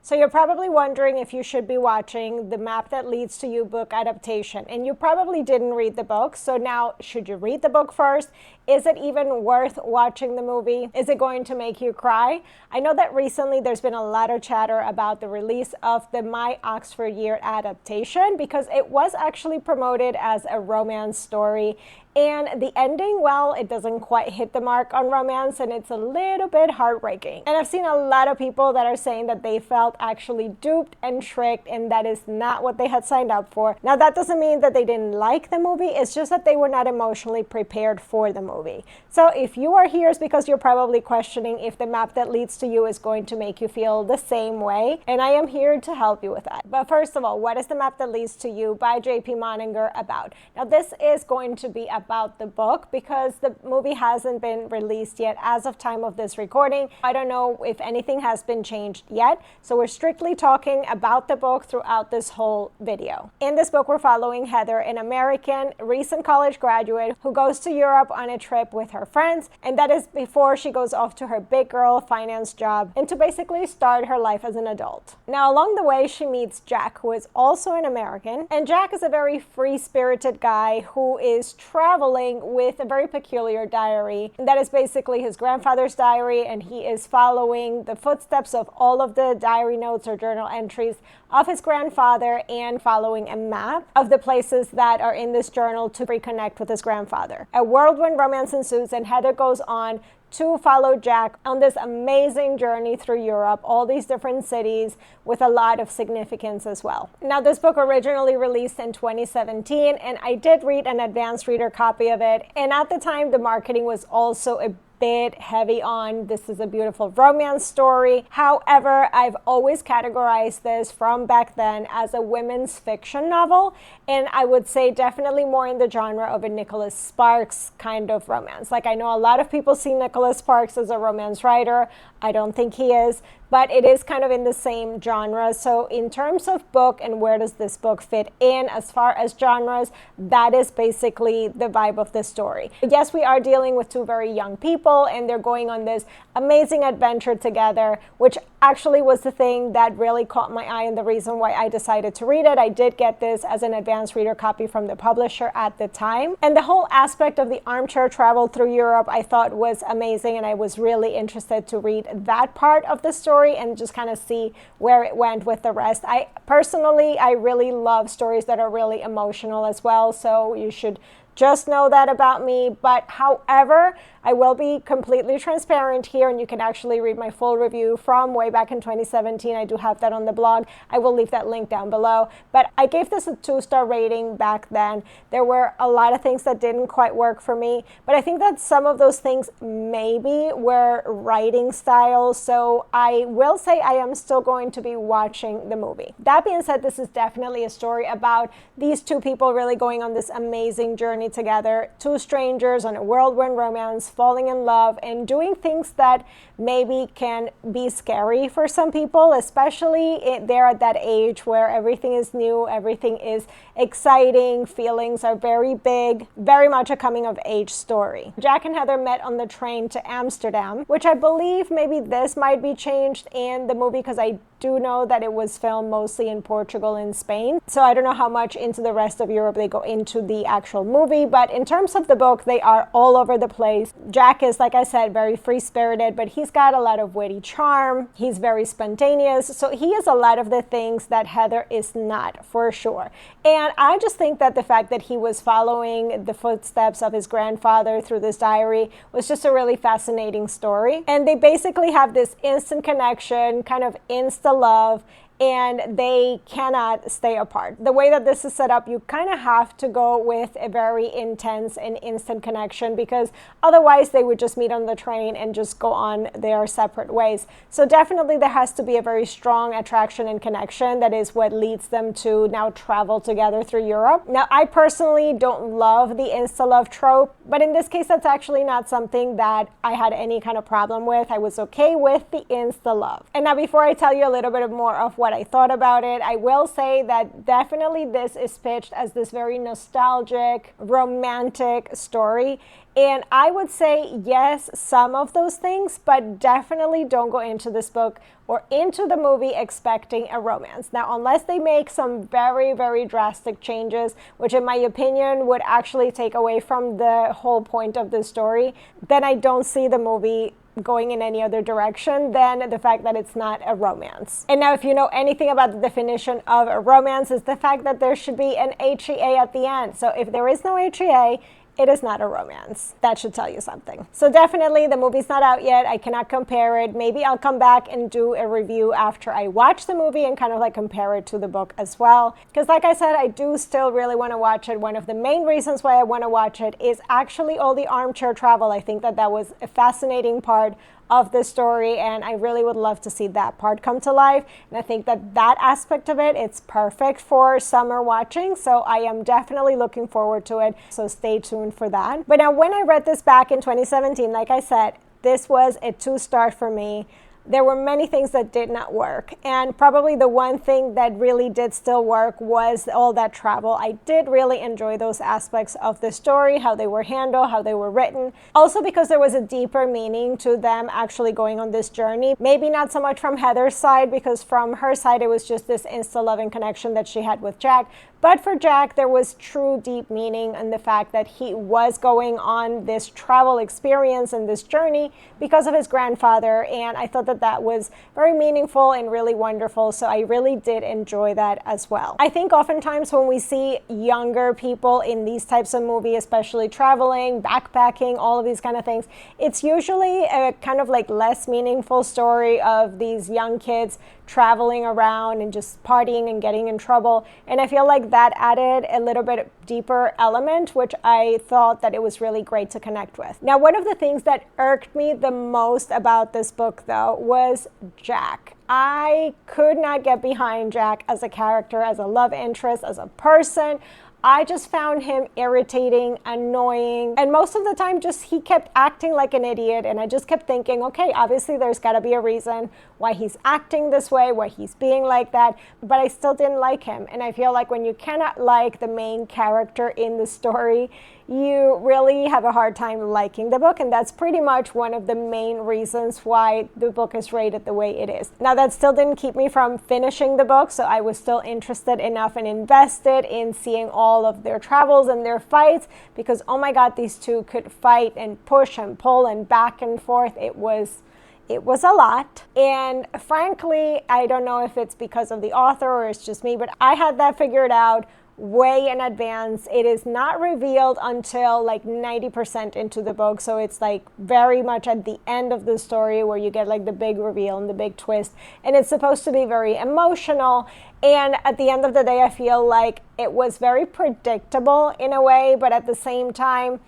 So you're probably wondering if you should be watching The Map That Leads to You book adaptation, and you probably didn't read the book. So now, should you read the book first? Is it even worth watching the movie? Is it going to make you cry? I know that recently there's been a lot of chatter about the release of the My Oxford Year adaptation because it was actually promoted as a romance story. And the ending, well, it doesn't quite hit the mark on romance, and it's a little bit heartbreaking. And I've seen a lot of people that are saying that they felt actually duped and tricked, and that is not what they had signed up for. Now, that doesn't mean that they didn't like the movie. It's just that they were not emotionally prepared for the movie. So if you are here, it's because you're probably questioning if The Map That Leads to You is going to make you feel the same way. And I am here to help you with that. But first of all, what is The Map That Leads to You by J.P. Moninger about? Now, this is going to be about the book because the movie hasn't been released yet as of time of this recording. I don't know if anything has been changed yet. So we're strictly talking about the book throughout this whole video. In this book, we're following Heather, an American recent college graduate who goes to Europe on a trip with her friends. And that is before she goes off to her big girl finance job and to basically start her life as an adult. Now, along the way, she meets Jack, who is also an American. And Jack is a very free-spirited guy who is traveling with a very peculiar diary. And that is basically his grandfather's diary, and he is following the footsteps of all of the diary notes or journal entries of his grandfather and following a map of the places that are in this journal to reconnect with his grandfather. A whirlwind romance ensues, and Heather goes on to follow Jack on this amazing journey through Europe, all these different cities with a lot of significance as well. Now, this book originally released in 2017, and I did read an advanced reader copy of it. And at the time, the marketing was also a bit heavy on this is a beautiful romance story. However, I've always categorized this from back then as a women's fiction novel, and I would say definitely more in the genre of a Nicholas Sparks kind of romance. Like, I know a lot of people see Nicholas Sparks as a romance writer. I don't think he is, but it is kind of in the same genre. So in terms of book and where does this book fit in as far as genres, that is basically the vibe of the story. Yes, we are dealing with two very young people, and they're going on this amazing adventure together, which actually was the thing that really caught my eye and the reason why I decided to read it. I did get this as an advanced reader copy from the publisher at the time. And the whole aspect of the armchair travel through Europe I thought was amazing, and I was really interested to read that part of the story and just kind of see where it went with the rest. I really love stories that are really emotional as well, so you should just know that about me. But however, I will be completely transparent here, and you can actually read my full review from way back in 2017. I do have that on the blog. I will leave that link down below. But I gave this a 2-star rating back then. There were a lot of things that didn't quite work for me, but I think that some of those things maybe were writing style. So I will say I am still going to be watching the movie. That being said, this is definitely a story about these two people really going on this amazing journey together, two strangers on a whirlwind romance, falling in love and doing things that maybe can be scary for some people, especially they're at that age where everything is new, everything is exciting, feelings are very big, very much a coming of age story. Jack and Heather met on the train to Amsterdam, which I believe maybe this might be changed in the movie because I do know that it was filmed mostly in Portugal and Spain. So I don't know how much into the rest of Europe they go into the actual movie, but in terms of the book, they are all over the place. Jack is, like I said, very free-spirited, but he's got a lot of witty charm. He's very spontaneous. So he is a lot of the things that Heather is not, for sure. And I just think that the fact that he was following the footsteps of his grandfather through this diary was just a really fascinating story. And they basically have this instant connection, kind of insta love, and they cannot stay apart. The way that this is set up, you kind of have to go with a very intense and instant connection because otherwise they would just meet on the train and just go on their separate ways. So definitely there has to be a very strong attraction and connection. That is what leads them to now travel together through Europe. Now, I personally don't love the insta-love trope, but in this case, that's actually not something that I had any kind of problem with. I was okay with the insta-love. And now before I tell you a little bit more of what I thought about it, I will say that definitely this is pitched as this very nostalgic, romantic story. And I would say, yes, some of those things, but definitely don't go into this book or into the movie expecting a romance. Now, unless they make some very, very drastic changes, which in my opinion would actually take away from the whole point of the story, then I don't see the movie going in any other direction than the fact that it's not a romance. And now, if you know anything about the definition of a romance, is the fact that there should be an HEA at the end. So if there is no HEA, it is not a romance. That should tell you something. So definitely the movie's not out yet. I cannot compare it. Maybe I'll come back and do a review after I watch the movie and kind of like compare it to the book as well. Because like I said, I do still really want to watch it. One of the main reasons why I want to watch it is actually all the armchair travel. I think that was a fascinating part of the story, and I really would love to see that part come to life. And I think that aspect of it, it's perfect for summer watching, so I am definitely looking forward to it, so stay tuned for that. But now, when I read this back in 2017, like I said, this was a 2-star for me. There were many things that did not work, and probably the one thing that really did still work was all that travel. I did really enjoy those aspects of the story, how they were handled, how they were written. Also because there was a deeper meaning to them actually going on this journey. Maybe not so much from Heather's side, because from her side it was just this instant loving connection that she had with Jack. But for Jack, there was true deep meaning in the fact that he was going on this travel experience and this journey because of his grandfather. And I thought that was very meaningful and really wonderful. So I really did enjoy that as well. I think oftentimes when we see younger people in these types of movies, especially traveling, backpacking, all of these kind of things, it's usually a kind of like less meaningful story of these young kids traveling around and just partying and getting in trouble. And I feel like that added a little bit deeper element, which I thought that it was really great to connect with. Now, one of the things that irked me the most about this book, though, was Jack. I could not get behind Jack as a character, as a love interest, as a person. I just found him irritating, annoying, and most of the time just he kept acting like an idiot, and I just kept thinking, okay, obviously there's got to be a reason why he's acting this way, why he's being like that, but I still didn't like him. And I feel like when you cannot like the main character in the story, you really have a hard time liking the book, and that's pretty much one of the main reasons why the book is rated the way it is. Now, that still didn't keep me from finishing the book, so I was still interested enough and invested in seeing all of their travels and their fights, because oh my god, these two could fight and push and pull and back and forth. It was a lot. And frankly, I don't know if it's because of the author or it's just me, but I had that figured out way in advance. It is not revealed until like 90% into the book, so it's like very much at the end of the story where you get like the big reveal and the big twist, and it's supposed to be very emotional. And at the end of the day, I feel like it was very predictable in a way, but at the same time,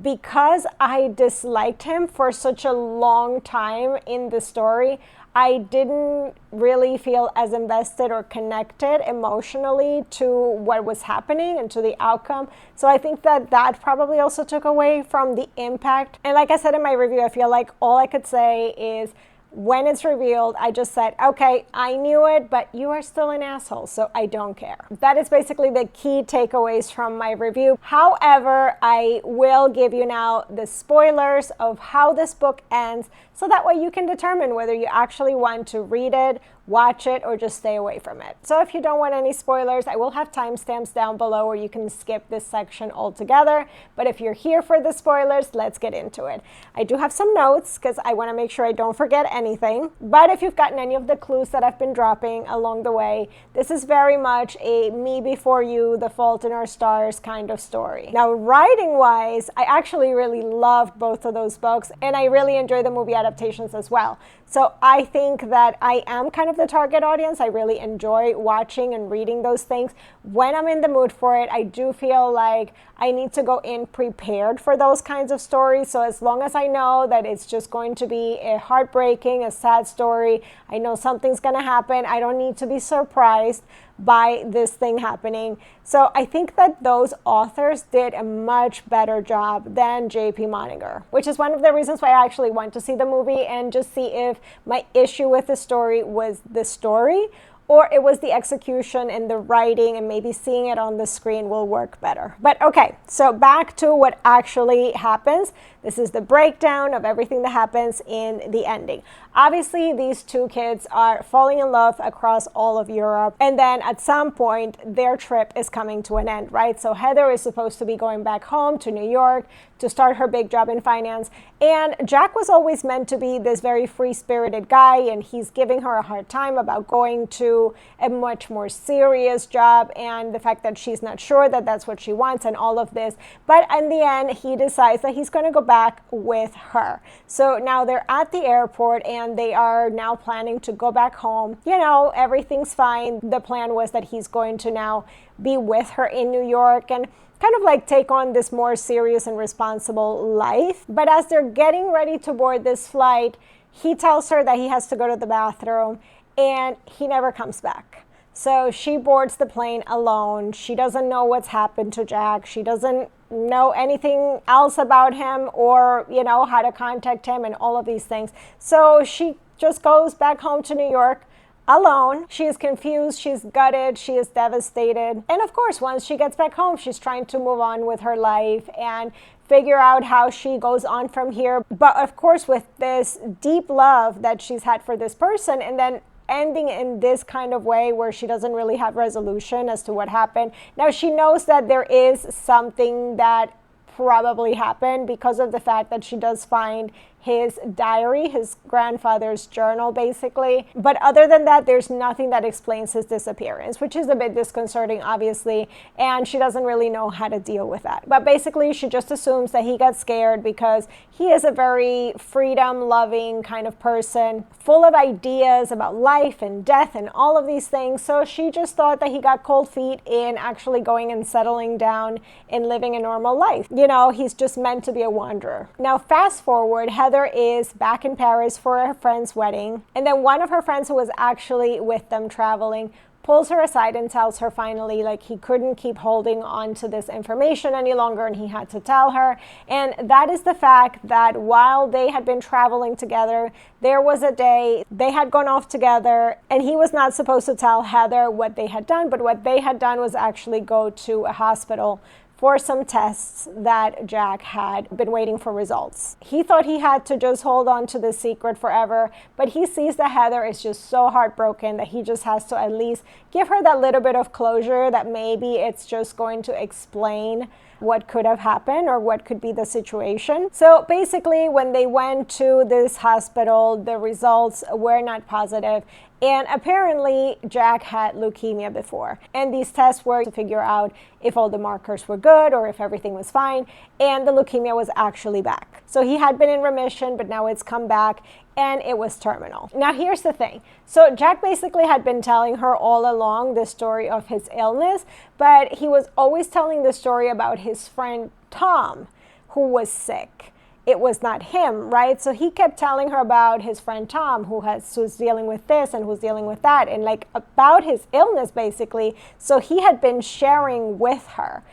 because I disliked him for such a long time in the story, I didn't really feel as invested or connected emotionally to what was happening and to the outcome. So I think that probably also took away from the impact. And like I said in my review, I feel like all I could say is when it's revealed, I just said, okay, I knew it, but you are still an asshole, so I don't care. That is basically the key takeaways from my review. However, I will give you now the spoilers of how this book ends, so that way you can determine whether you actually want to read it, watch it, or just stay away from it. So if you don't want any spoilers, I will have timestamps down below where you can skip this section altogether. But if you're here for the spoilers, let's get into it. I do have some notes because I want to make sure I don't forget anything. But if you've gotten any of the clues that I've been dropping along the way, this is very much a Me Before You, The Fault in Our Stars kind of story. Now, writing-wise, I actually really loved both of those books, and I really enjoy the movie adaptations as well. So I think that I am kind of the target audience. I really enjoy watching and reading those things. When I'm in the mood for it, I do feel like I need to go in prepared for those kinds of stories. So as long as I know that it's just going to be a heartbreaking, a sad story, I know something's going to happen, I don't need to be surprised by this thing happening. So I think that those authors did a much better job than J.P. Moninger, which is one of the reasons why I actually went to see the movie and just see if my issue with the story was the story or it was the execution and the writing and maybe seeing it on the screen will work better. But okay, so back to what actually happens. This is the breakdown of everything that happens in the ending. Obviously, these two kids are falling in love across all of Europe. And then at some point, their trip is coming to an end, right? So Heather is supposed to be going back home to New York to start her big job in finance. And Jack was always meant to be this very free-spirited guy, and he's giving her a hard time about going to a much more serious job and the fact that she's not sure that that's what she wants and all of this. But in the end, he decides that he's going to go back with her. So now they're at the airport and they are now planning to go back home. You know, everything's fine. The plan was that he's going to now be with her in New York and kind of like take on this more serious and responsible life. But as they're getting ready to board this flight, he tells her that he has to go to the bathroom and he never comes back. So she boards the plane alone. She doesn't know what's happened to Jack. She doesn't know anything else about him or, you know, how to contact him and all of these things. So she just goes back home to New York alone. She is confused, she's gutted, she is devastated. And of course, once she gets back home, she's trying to move on with her life and figure out how she goes on from here. But of course, with this deep love that she's had for this person, and then ending in this kind of way where she doesn't really have resolution as to what happened. Now, she knows that there is something that probably happened because of the fact that she does find his diary, his grandfather's journal, basically. But other than that, there's nothing that explains his disappearance, which is a bit disconcerting, obviously, and she doesn't really know how to deal with that. But basically, she just assumes that he got scared because he is a very freedom-loving kind of person, full of ideas about life and death and all of these things. So she just thought that he got cold feet in actually going and settling down and living a normal life. You know, he's just meant to be a wanderer. Now, fast forward, Heather is back in Paris for her friend's wedding, and then one of her friends who was actually with them traveling pulls her aside and tells her finally like he couldn't keep holding on to this information any longer and he had to tell her. And that is the fact that while they had been traveling together, there was a day they had gone off together and he was not supposed to tell Heather what they had done, but what they had done was actually go to a hospital for some tests that Jack had been waiting for results. He thought he had to just hold on to this secret forever, but he sees that Heather is just so heartbroken that he just has to at least give her that little bit of closure that maybe it's just going to explain what could have happened or what could be the situation. So basically, when they went to this hospital, the results were not positive. And apparently, Jack had leukemia before. And these tests were to figure out if all the markers were good or if everything was fine. And the leukemia was actually back. So he had been in remission, but now it's come back and it was terminal. Now, here's the thing. So Jack basically had been telling her all along the story of his illness, but he was always telling the story about his friend Tom, who was sick. It was not him, right? So he kept telling her about his friend Tom, who's dealing with this and who's dealing with that, and like about his illness, basically. So he had been sharing with her,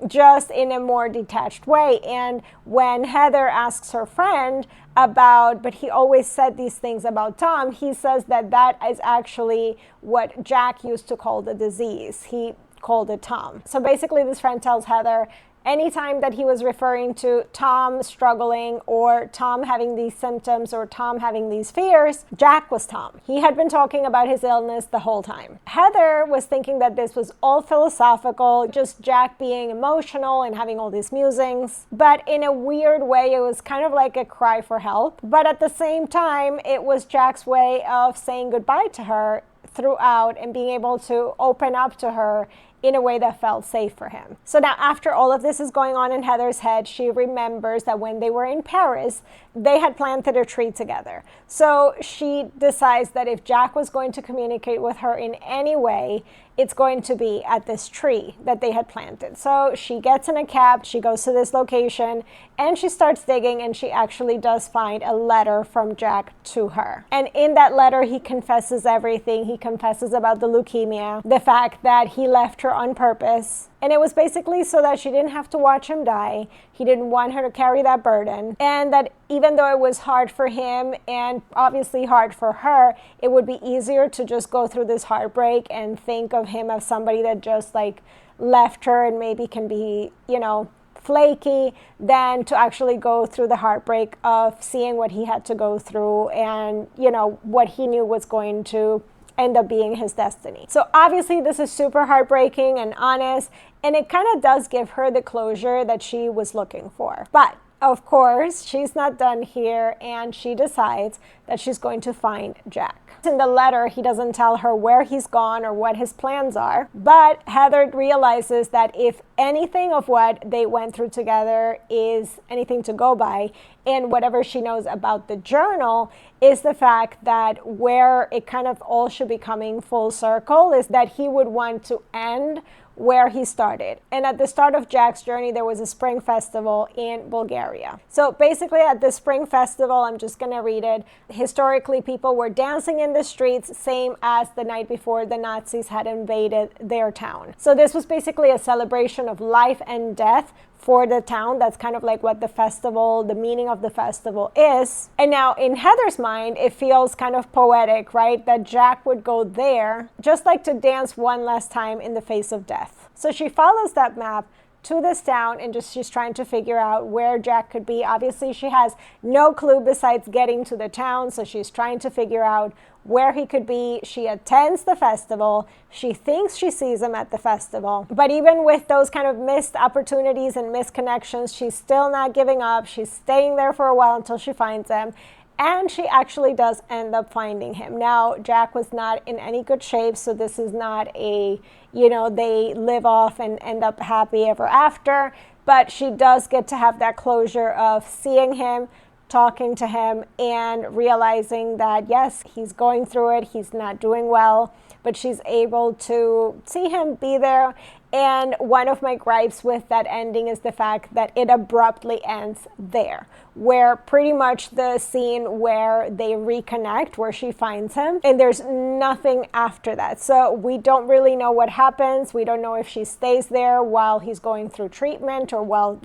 just in a more detached way. And when Heather asks her friend about, but he always said these things about Tom, he says that that is actually what Jack used to call the disease. He called it Tom. So basically, this friend tells Heather, anytime that he was referring to Tom struggling or Tom having these symptoms or Tom having these fears, Jack was Tom. He had been talking about his illness the whole time. Heather was thinking that this was all philosophical, just Jack being emotional and having all these musings. But in a weird way, it was kind of like a cry for help. But at the same time, it was Jack's way of saying goodbye to her throughout and being able to open up to her in a way that felt safe for him. So now, after all of this is going on in Heather's head, she remembers that when they were in Paris, they had planted a tree together. So she decides that if Jack was going to communicate with her in any way, it's going to be at this tree that they had planted. So she gets in a cab, she goes to this location, and she starts digging, and she actually does find a letter from Jack to her. And in that letter, he confesses everything. He confesses about the leukemia, the fact that he left her her on purpose. And it was basically so that she didn't have to watch him die. He didn't want her to carry that burden. And that even though it was hard for him and obviously hard for her, it would be easier to just go through this heartbreak and think of him as somebody that just like left her and maybe can be, flaky, than to actually go through the heartbreak of seeing what he had to go through and, what he knew was going to end up being his destiny. So obviously this is super heartbreaking and honest, and it kind of does give her the closure that she was looking for. But of course, she's not done here, and she decides that she's going to find Jack. In the letter, he doesn't tell her where he's gone or what his plans are, but Heather realizes that if anything of what they went through together is anything to go by, and whatever she knows about the journal is the fact that where it kind of all should be coming full circle is that he would want to end where he started. And at the start of Jack's journey, there was a spring festival in Bulgaria. So basically at the spring festival, I'm just going to read it. Historically, people were dancing in the streets, same as the night before the Nazis had invaded their town. So this was basically a celebration of life and death for the town. That's kind of like what the festival, the meaning of the festival is. And now in Heather's mind, it feels kind of poetic, right? That Jack would go there just like to dance one last time in the face of death. So she follows that map to this town and she's trying to figure out where Jack could be. Obviously, she has no clue besides getting to the town, so she's trying to figure out where he could be. She attends the festival. She thinks she sees him at the festival. But even with those kind of missed opportunities and missed connections, she's still not giving up. She's staying there for a while until she finds him. And she actually does end up finding him. Now, Jack was not in any good shape, so this is not a, they live off and end up happy ever after. But she does get to have that closure of seeing him, talking to him, and realizing that, yes, he's going through it. He's not doing well, but she's able to see him, be there. And one of my gripes with that ending is the fact that it abruptly ends there, where pretty much the scene where they reconnect, where she finds him, and there's nothing after that. So we don't really know what happens. We don't know if she stays there while he's going through treatment or while,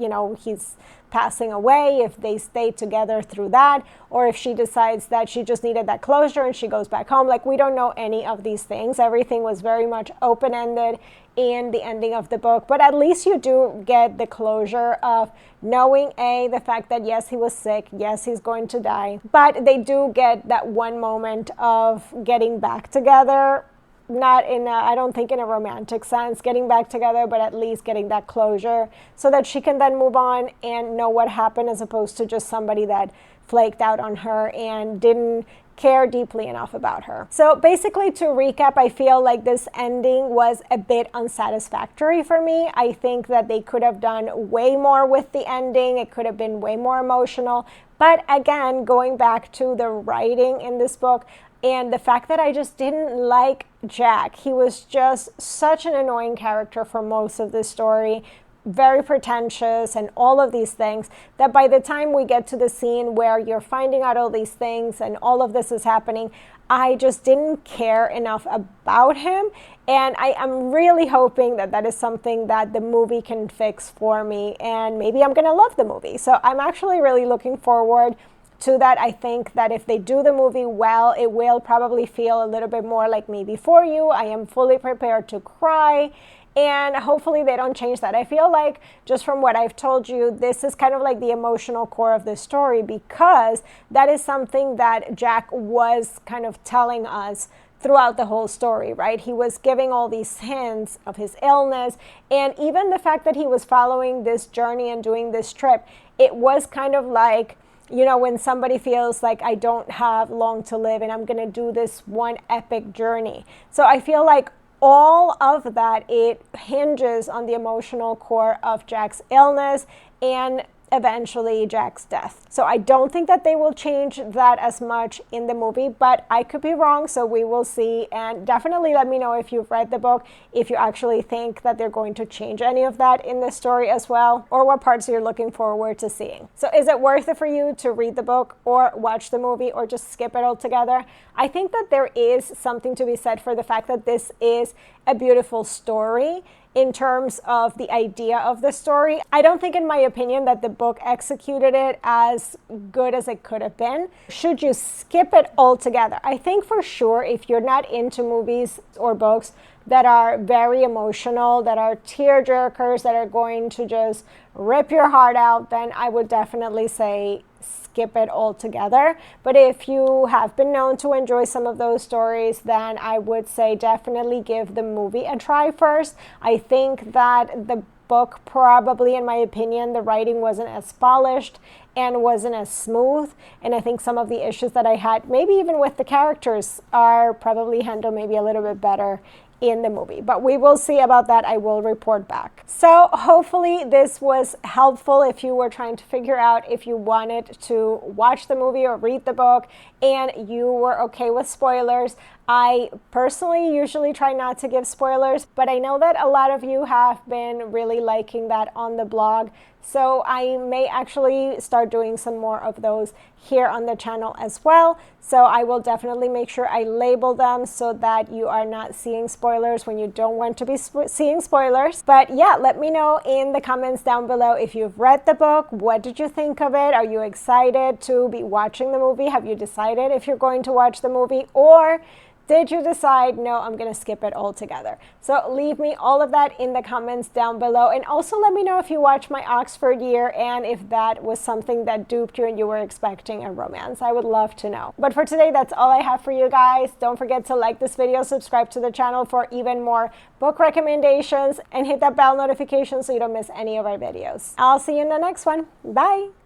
he's passing away, if they stay together through that, or if she decides that she just needed that closure and she goes back home. Like, we don't know any of these things. Everything was very much open-ended in the ending of the book, but at least you do get the closure of knowing the fact that yes, he was sick, yes, he's going to die, but they do get that one moment of getting back together. Not in I don't think in a romantic sense, getting back together, but at least getting that closure so that she can then move on and know what happened, as opposed to just somebody that flaked out on her and didn't care deeply enough about her. So basically, to recap, I feel like this ending was a bit unsatisfactory for me. I think that they could have done way more with the ending. It could have been way more emotional. But again, going back to the writing in this book, and the fact that I just didn't like Jack. He was just such an annoying character for most of the story, very pretentious and all of these things, that by the time we get to the scene where you're finding out all these things and all of this is happening, I just didn't care enough about him. And I am really hoping that that is something that the movie can fix for me, and maybe I'm going to love the movie. So I'm actually really looking forward to that. I think that if they do the movie well, it will probably feel a little bit more like Me Before You. I am fully prepared to cry, and hopefully they don't change that. I feel like, just from what I've told you, this is kind of like the emotional core of the story, because that is something that Jack was kind of telling us throughout the whole story, right? He was giving all these hints of his illness, and even the fact that he was following this journey and doing this trip, it was kind of like, when somebody feels like I don't have long to live and I'm going to do this one epic journey. So I feel like all of that, it hinges on the emotional core of Jack's illness and eventually Jack's death. So I don't think that they will change that as much in the movie, but I could be wrong, so we will see. And definitely let me know if you've read the book, if you actually think that they're going to change any of that in the story as well, or what parts you're looking forward to seeing. So is it worth it for you to read the book or watch the movie or just skip it altogether? I think that there is something to be said for the fact that this is a beautiful story in terms of the idea of the story. I don't think, in my opinion, that the book executed it as good as it could have been. Should you skip it altogether? I think for sure, if you're not into movies or books that are very emotional, that are tearjerkers, that are going to just rip your heart out, then I would definitely say skip it altogether. But if you have been known to enjoy some of those stories, then I would say definitely give the movie a try first. I think that the book, probably, in my opinion, the writing wasn't as polished and wasn't as smooth, and I think some of the issues that I had, maybe even with the characters, are probably handled maybe a little bit better in the movie, but we will see about that. I will report back. So hopefully this was helpful if you were trying to figure out if you wanted to watch the movie or read the book and you were okay with spoilers. I personally usually try not to give spoilers, but I know that a lot of you have been really liking that on the blog. So I may actually start doing some more of those here on the channel as well. So I will definitely make sure I label them so that you are not seeing spoilers when you don't want to be seeing spoilers. But yeah, let me know in the comments down below if you've read the book. What did you think of it? Are you excited to be watching the movie? Have you decided if you're going to watch the movie, or did you decide, no, I'm going to skip it altogether? So leave me all of that in the comments down below. And also let me know if you watched my Oxford year and if that was something that duped you and you were expecting a romance. I would love to know. But for today, that's all I have for you guys. Don't forget to like this video, subscribe to the channel for even more book recommendations, and hit that bell notification so you don't miss any of our videos. I'll see you in the next one. Bye!